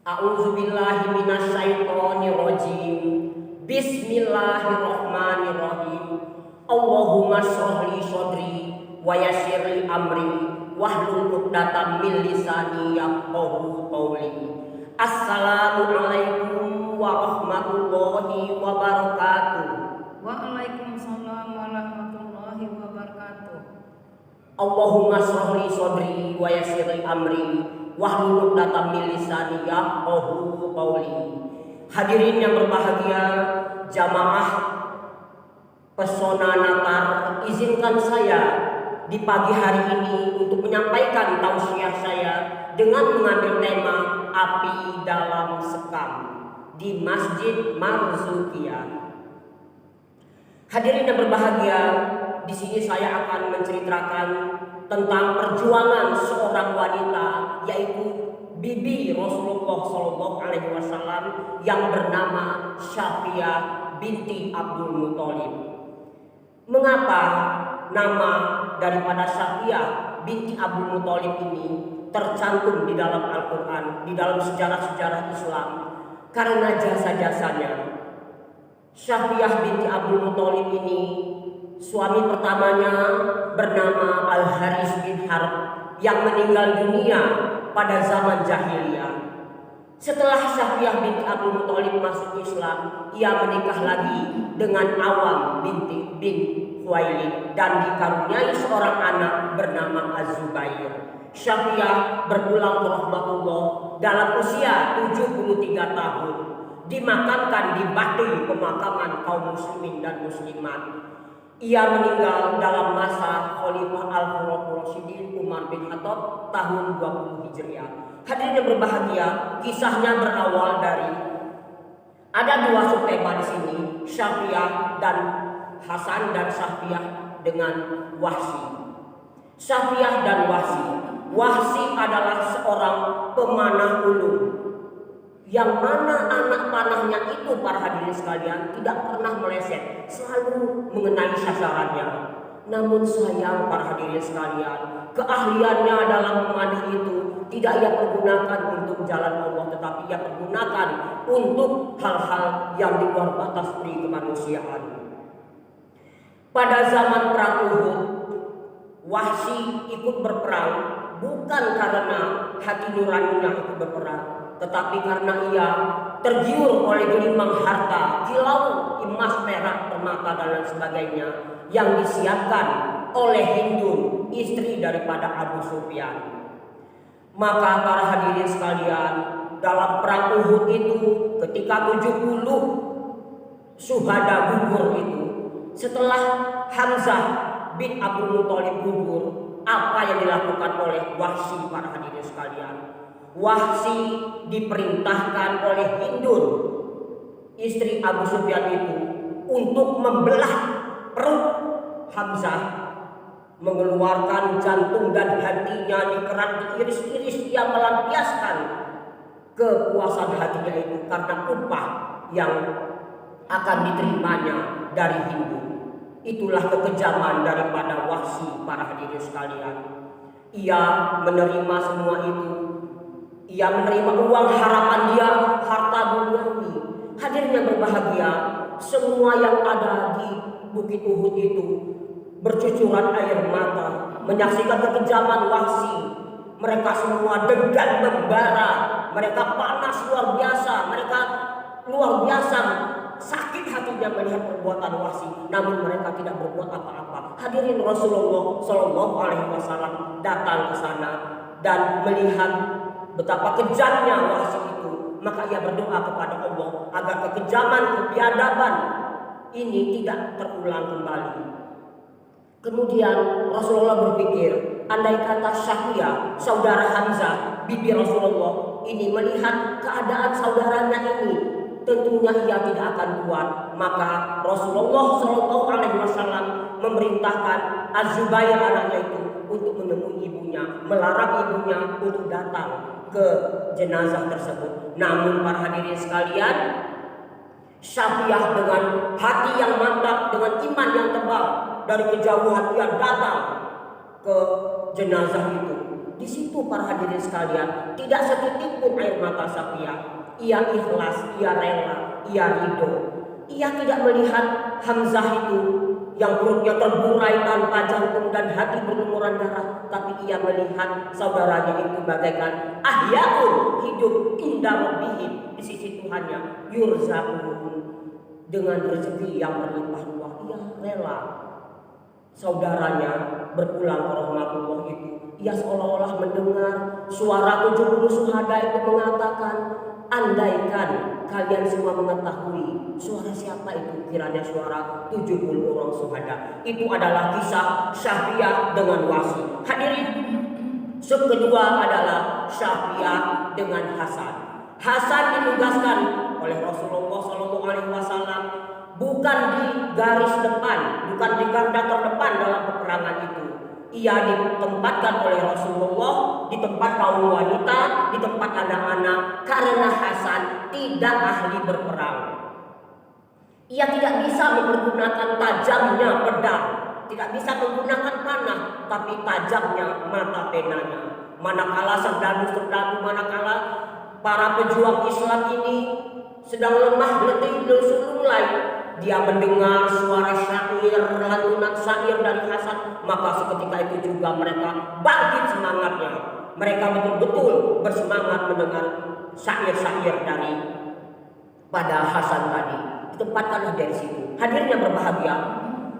A'udzubillahi minasyaitonirrajim. Bismillahirrahmanirrahim. Allahumma shrahli shodri wa yassirli amri wahlul 'uqdatam min lisani yafqahu qawli. Assalamualaikum warahmatullahi wabarakatuh. Waalaikumsalam warahmatullahi wabarakatuh. Allahumma shrahli shodri wa yassirli amri wahlul 'uqdatam min lisani yafqahu qawli. Hadirin yang berbahagia, jamaah Pesona Natar, izinkan saya di pagi hari ini untuk menyampaikan tausiah saya dengan mengambil tema api dalam sekam di Masjid Marzukia. Hadirin yang berbahagia, di sini saya akan menceritakan tentang perjuangan seorang wanita, yaitu bibi Rasulullah Shallallahu Alaihi Wasallam yang bernama Syafi'ah binti Abdul Muthalib. Mengapa nama daripada Syafi'ah binti Abdul Muthalib ini tercantum di dalam Al-Quran, di dalam sejarah-sejarah Islam? Karena jasa-jasanya. Syafi'ah binti Abdul Muthalib ini, suami pertamanya bernama Al-Haris bin Harb yang meninggal dunia pada zaman jahiliyah. Setelah Syafi'ah binti Abdul Muthalib masuk Islam, ia menikah lagi dengan Awam binti bin Khuwailid dan dikaruniai seorang anak bernama Az-Zubair. Syafi'ah berpulang ke rahmatullah dalam usia 73 tahun, dimakamkan di baki pemakaman kaum muslimin dan muslimat. Ia meninggal dalam masa Khalifah Al-Khulafaur Rasyidin Umar bin Khattab tahun 20 Hijriah. Hadirin yang berbahagia, kisahnya berawal dari ada dua subtema di sini, Syafi'ah dan Hasan dan Syafi'ah dengan Wahsy. Syafi'ah dan Wahsy. Wahsy adalah seorang pemanah ulum, yang mana anak panahnya itu, para hadirin sekalian, tidak pernah meleset, selalu mengenai sasarannya. Namun sayang, para hadirin sekalian, keahliannya dalam memanah itu tidak ia pergunakan untuk jalan Allah, tetapi ia pergunakan untuk hal-hal yang di luar batas dari kemanusiaan. Pada zaman perang Uhud, Wahsy ikut berperang bukan karena hati nuraninya ikut berperang, tetapi karena ia tergiur oleh gelimang harta, kilau emas, perak, permata dan lain sebagainya yang disiapkan oleh Hindun, istri daripada Abu Sufyan. Maka para hadirin sekalian, dalam perang Uhud itu, ketika 70 syuhada gugur itu, setelah Hamzah bin Abdul Muthalib gugur, apa yang dilakukan oleh Wahsy, para hadirin sekalian? Wahsy diperintahkan oleh Hindun, istri Abu Sufyan itu, untuk membelah perut Hamzah, mengeluarkan jantung dan hatinya, dikerat, diiris-iris. Ia melampiaskan kepuasan hatinya itu karena upah yang akan diterimanya dari Hindu. Itulah kekejaman daripada Wahsy, para hadirin sekalian. Ia menerima semua itu. Ia menerima uang harapan dia, harta duniawi. Hadirin yang berbahagia, semua yang ada di Bukit Uhud itu bercucuran air mata menyaksikan kekejaman Wahsy. Mereka semua degan membara, mereka panas luar biasa, mereka luar biasa sakit hatinya melihat perbuatan Wahsy, namun mereka tidak berbuat apa-apa. Hadirin, Rasulullah Shallallahu Alaihi Wasallam datang ke sana dan melihat betapa kejamnya Wahsy itu, maka ia berdoa kepada Allah agar kekejaman, kebiadaban ini tidak terulang kembali. Kemudian Rasulullah berpikir, andai kata Syafi'ah, saudara Hamzah, bibi Rasulullah ini melihat keadaan saudaranya ini, tentunya ia tidak akan kuat. Maka Rasulullah Shallallahu Alaihi Wasallam memerintahkan Az-Zubair anaknya itu untuk menemui ibunya, melarang ibunya untuk datang ke jenazah tersebut. Namun para hadirin sekalian, Syafi'ah dengan hati yang mantap, dengan iman yang tebal, dari kejauhan ia datang ke jenazah itu. Di situ para hadirin sekalian, tidak setitik pun air mata Safiyah. Ia ikhlas, ia rela, ia ridho. Ia tidak melihat Hamzah itu yang perutnya terburai tanpa jantung dan hati berlumuran darah, tapi ia melihat saudaranya itu bagaikan ahyaun, hidup indah rabbihim, di sisi Tuhannya, yurzaqun, dengan rezeki yang berlimpah ruah. Ia rela saudaranya berpulang ke rahmatullah itu. Ia seolah-olah mendengar suara 70 syuhada itu mengatakan, andaikan kalian semua mengetahui suara siapa itu, kiranya suara 70 orang syuhada. Itu adalah kisah Safiyah dengan Wasi. Hadirin, kedua adalah Safiyah dengan Hasan. Hasan ditugaskan oleh Rasulullah SAW bukan di garis depan, bukan di garda terdepan dalam peperangan itu. Ia ditempatkan oleh Rasulullah di tempat kaum wanita, di tempat anak-anak, karena Hasan tidak ahli berperang. Ia tidak bisa mempergunakan tajamnya pedang, tidak bisa menggunakan panah, tapi tajamnya mata penanya. Manakala serdadu-serdadu, manakala para pejuang Islam ini sedang lemah letih mulai, dia mendengar suara syair, lantunan syair dari Hasan, maka seketika itu juga mereka bangkit semangatnya. Mereka betul-betul bersemangat mendengar syair-syair dari pada Hasan tadi. Ditempatkanlah dari situ. Hadirnya berbahagia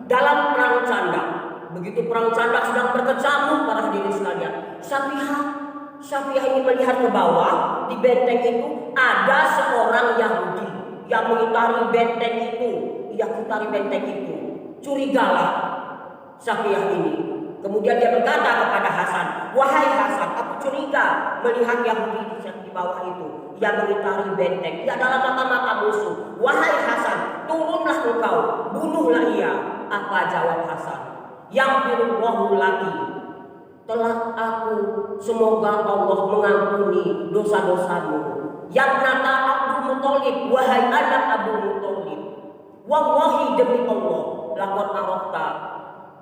dalam perang Candak. Begitu perang Candak sedang berkecamuk para hadirin sekalian, Safiyah ini melihat ke bawah, di benteng itu ada seorang Yahudi yang mengitari benteng itu. Ia mengitari benteng itu. Curigalah Safiyah ini. Kemudian dia berkata kepada Hasan, wahai Hasan, aku curiga melihat Yahudi di bawah itu. Ia mengitari benteng. Ia dalam mata-mata musuh. Wahai Hasan, turunlah engkau, bunuhlah ia. Apa jawab Hasan? Yang birullahu lagi. Telah aku, semoga Allah mengampuni dosa-dosamu. Yang nata Abdul Muthalib, wahai anak Abdul Muthalib, wallahi demi Allah, laqad arafta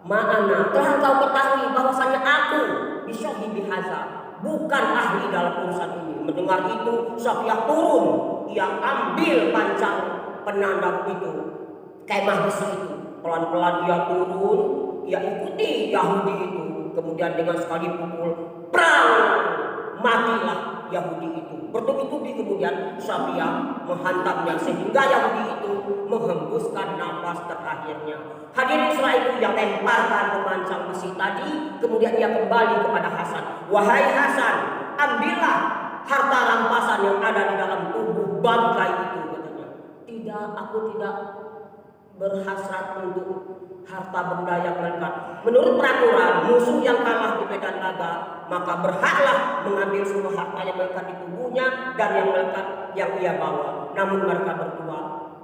ma'ana, telah kau ketahui bahwasanya aku bisyahhi bihaza, bukan ahli dalam urusan ini. Mendengar itu, Safiyah turun, ia ambil pancang penandang itu, kemah besi itu. Pelan-pelan ia turun, ia ikuti Yahudi itu. Kemudian dengan sekali pukul, perang, matilah Yahudi itu. Bertubi-tubi kemudian Safiyah menghantamnya sehingga Yahudi itu menghembuskan nafas terakhirnya. Hadirin setelah itu ia lemparkan pemancang besi tadi. Kemudian ia kembali kepada Hasan. Wahai Hasan, ambillah harta rampasan yang ada di dalam tubuh bangkai itu, katanya. Tidak, aku tidak berhasrat untuk harta benda yang melekat. Menurut peraturan, musuh yang kalah di medan laga maka berhaklah mengambil semua harta yang melekat di tubuhnya dan yang melekat yang ia bawa. Namun mereka berdua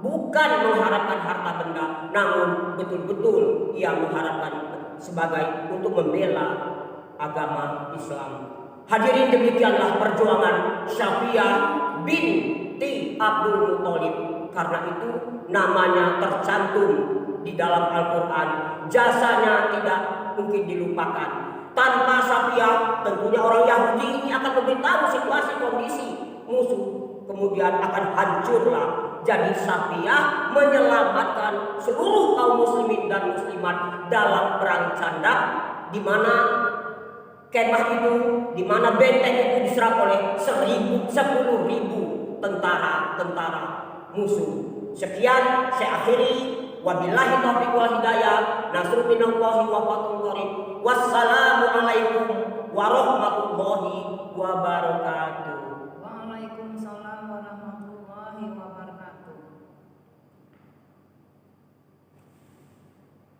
bukan mengharapkan harta benda, namun betul-betul ia mengharapkan sebagai untuk membela agama Islam. Hadirin, demikianlah perjuangan Safiyah binti Abdul Muthalib. Karena itu namanya tercantum di dalam Al-Quran. Jasanya tidak mungkin dilupakan. Tanpa Safiyah, tentunya orang Yahudi ini akan memberitahu situasi kondisi musuh, kemudian akan hancurlah. Jadi Safiyah menyelamatkan seluruh kaum muslimin dan muslimat dalam perang Candak, di mana kemah itu, di mana benteng itu diserang oleh 10.000 tentara musuh. Sekian saya akhiri. Wabillahi taufiq wal hidayah. Nasrun minallahi wa fathun qarib. Wassalamu alaikum warahmatullahi wabarakatuh.